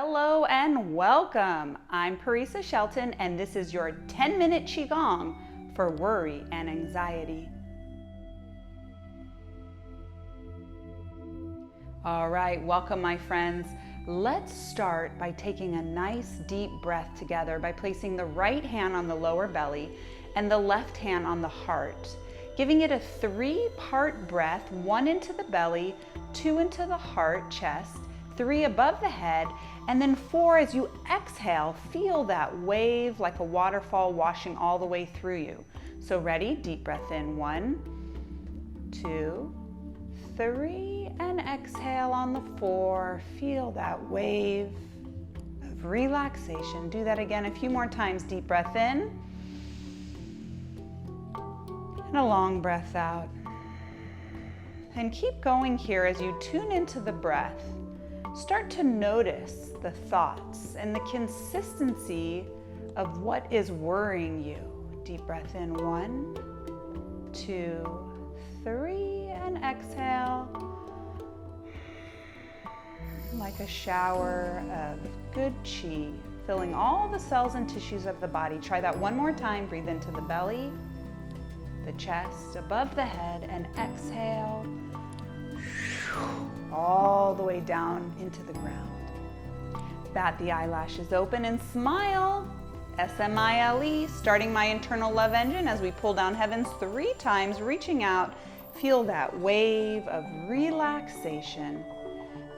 Hello and welcome. I'm Parisa Shelton, and this is your 10-minute Qigong for worry and anxiety. All right, welcome my friends. Let's start by taking a nice deep breath together by placing the right hand on the lower belly and the left hand on the heart, giving it a 3-part breath, 1 into the belly, 2 into the heart, chest, 3 above the head, and then 4 as you exhale. Feel that wave like a waterfall washing all the way through you. So ready? Deep breath in. 1, 2, 3, and exhale on the 4. Feel that wave of relaxation. Do that again a few more times. Deep breath in and a long breath out. And keep going here as you tune into the breath. Start to notice the thoughts and the consistency of what is worrying you. Deep breath in. 1, 2, 3, and exhale. Like a shower of good qi, filling all the cells and tissues of the body. Try that one more time. Breathe into the belly, the chest, above the head, and exhale all the way down into the ground. Bat the eyelashes open and smile. S-M-I-L-E, starting my internal love engine as we pull down heavens 3 times, reaching out. Feel that wave of relaxation.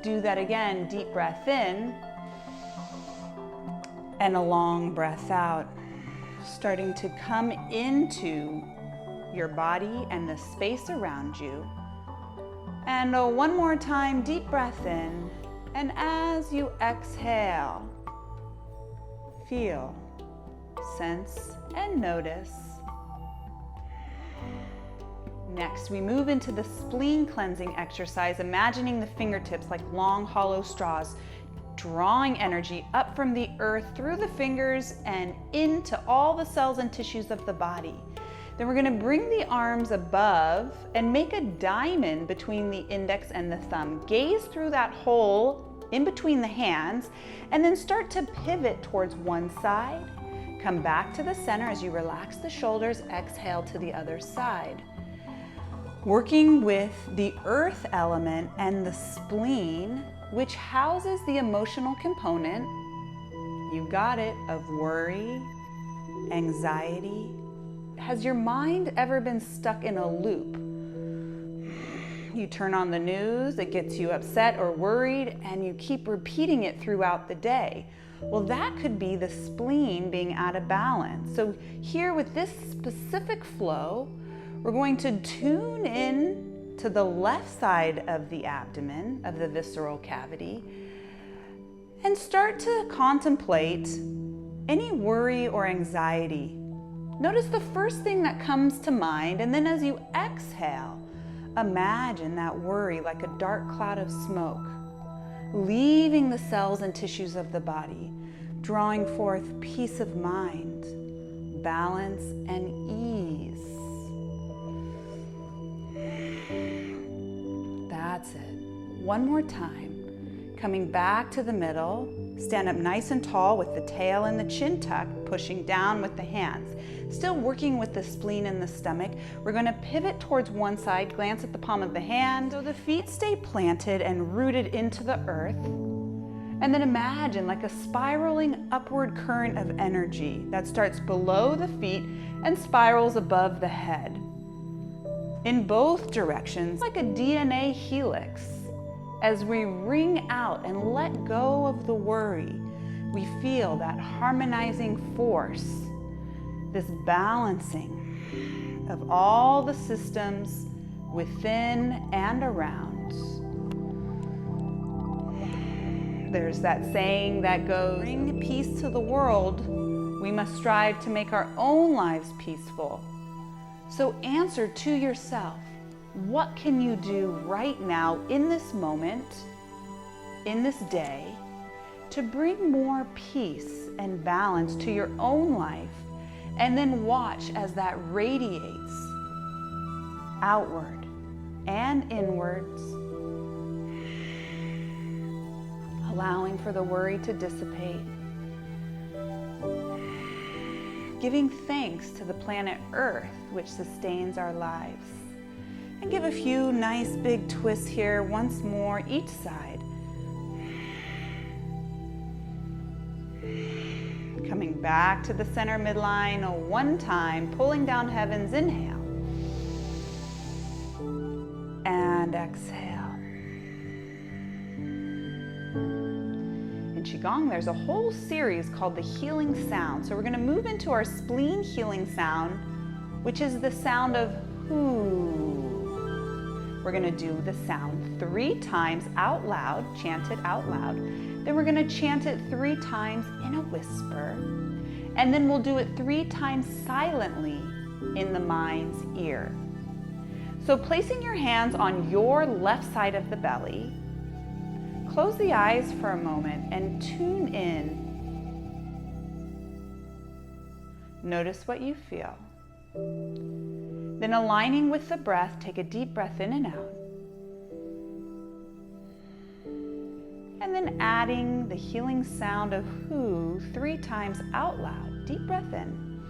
Do that again. Deep breath in and a long breath out. Starting to come into your body and the space around you. And one more time, deep breath in, and as you exhale, feel, sense, and notice. Next, we move into the spleen cleansing exercise, imagining the fingertips like long, hollow straws, drawing energy up from the earth through the fingers and into all the cells and tissues of the body. Then we're going to bring the arms above and make a diamond between the index and the thumb. Gaze through that hole in between the hands and then start to pivot towards one side. Come back to the center as you relax the shoulders. Exhale to the other side. Working with the earth element and the spleen, which houses the emotional component, you got it, of worry, anxiety. Has your mind ever been stuck in a loop? You turn on the news, it gets you upset or worried, and you keep repeating it throughout the day. Well, that could be the spleen being out of balance. So here with this specific flow, we're going to tune in to the left side of the abdomen, of the visceral cavity, and start to contemplate any worry or anxiety. Notice the first thing that comes to mind, and then as you exhale, imagine that worry like a dark cloud of smoke, leaving the cells and tissues of the body, drawing forth peace of mind, balance, and ease. That's it. One more time. Coming back to the middle, stand up nice and tall with the tail and the chin tucked, pushing down with the hands. Still working with the spleen and the stomach. We're going to pivot towards one side, glance at the palm of the hand, so the feet stay planted and rooted into the earth. And then imagine like a spiraling upward current of energy that starts below the feet and spirals above the head. In both directions, like a DNA helix. As we wring out and let go of the worry, we feel that harmonizing force, this balancing of all the systems within and around. There's that saying that goes, bring peace to the world, we must strive to make our own lives peaceful. So answer to yourself, what can you do right now in this moment, in this day, to bring more peace and balance to your own life, and then watch as that radiates outward and inwards, allowing for the worry to dissipate. Giving thanks to the planet Earth, which sustains our lives. And give a few nice big twists here, once more, each side. Coming back to the center midline, one time, pulling down heavens, inhale. And exhale. In Qigong, there's a whole series called the healing sound. So we're going to move into our spleen healing sound, which is the sound of whoo. We're going to do the sound 3 times out loud, chant it out loud. Then we're going to chant it 3 times in a whisper. And then we'll do it 3 times silently in the mind's ear. So placing your hands on your left side of the belly, close the eyes for a moment and tune in. Notice what you feel. Then aligning with the breath, take a deep breath in and out. And then adding the healing sound of who 3 times out loud. Deep breath in.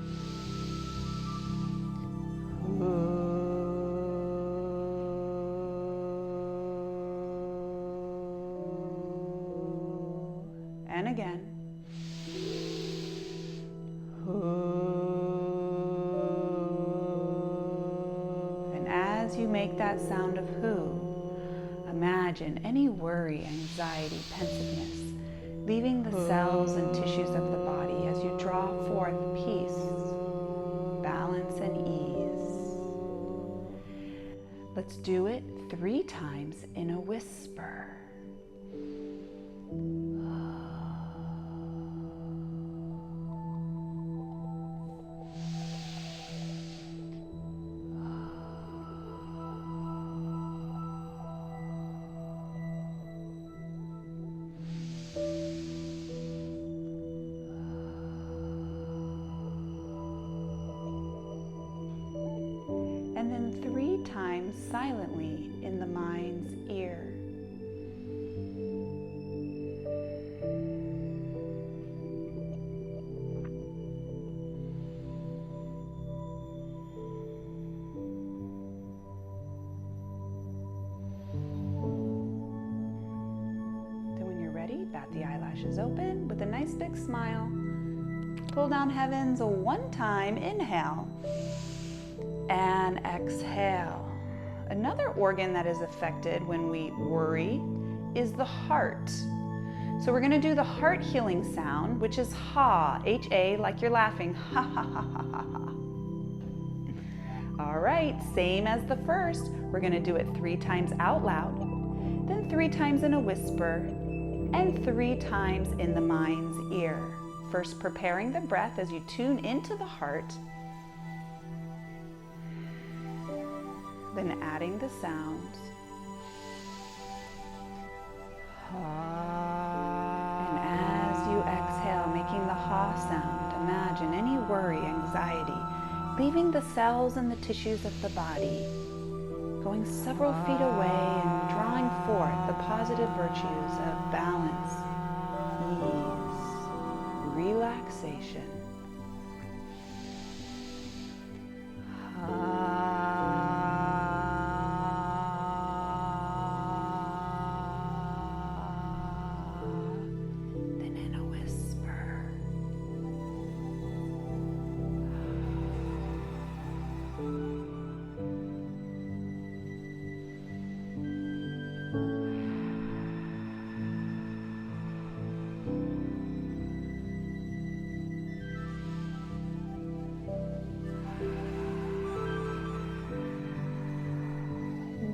Who. And again. And as you make that sound of who, imagine any worry, anxiety, pensiveness, leaving the cells and tissues of the body as you draw forth peace, balance, and ease. Let's do it 3 times in a whisper. And then 3 times silently in the mind's ear. Then when you're ready, bat the eyelashes open with a nice big smile. Pull down heavens 1 time, inhale. And exhale. Another organ that is affected when we worry is the heart. So we're going to do the heart healing sound, which is ha, H-A, like you're laughing. Ha, ha, ha, ha, ha, ha. All right, same as the first. We're going to do it 3 times out loud, then 3 times in a whisper, and 3 times in the mind's ear. First, preparing the breath as you tune into the heart. Then adding the sounds. And as you exhale, making the ha sound, imagine any worry, anxiety, leaving the cells and the tissues of the body, going several feet away and drawing forth the positive virtues of balance, ease, relaxation.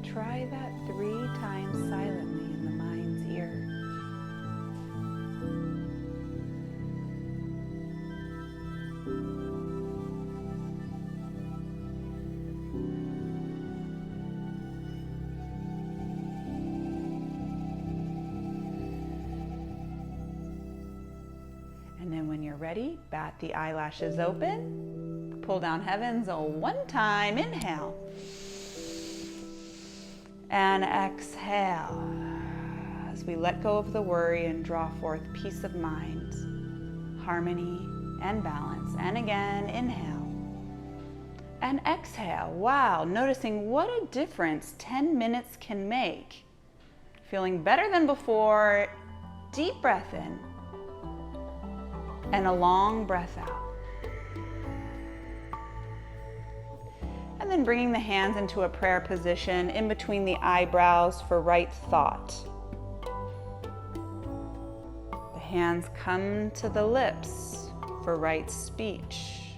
Try that 3 times silently in the mind's ear. And then when you're ready, bat the eyelashes open, pull down heavens 1 time, inhale. And exhale. as we let go of the worry and draw forth peace of mind, harmony, and balance. And again, inhale and exhale. Wow, noticing what a difference 10 minutes can make. Feeling better than before. Deep breath in and a long breath out. And then bringing the hands into a prayer position in between the eyebrows for right thought. The hands come to the lips for right speech.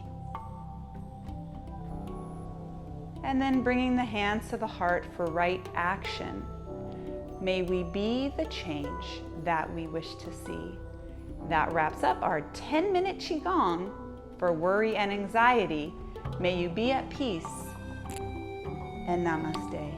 And then bringing the hands to the heart for right action. May we be the change that we wish to see. That wraps up our 10-minute Qigong for worry and anxiety. May you be at peace, and namaste.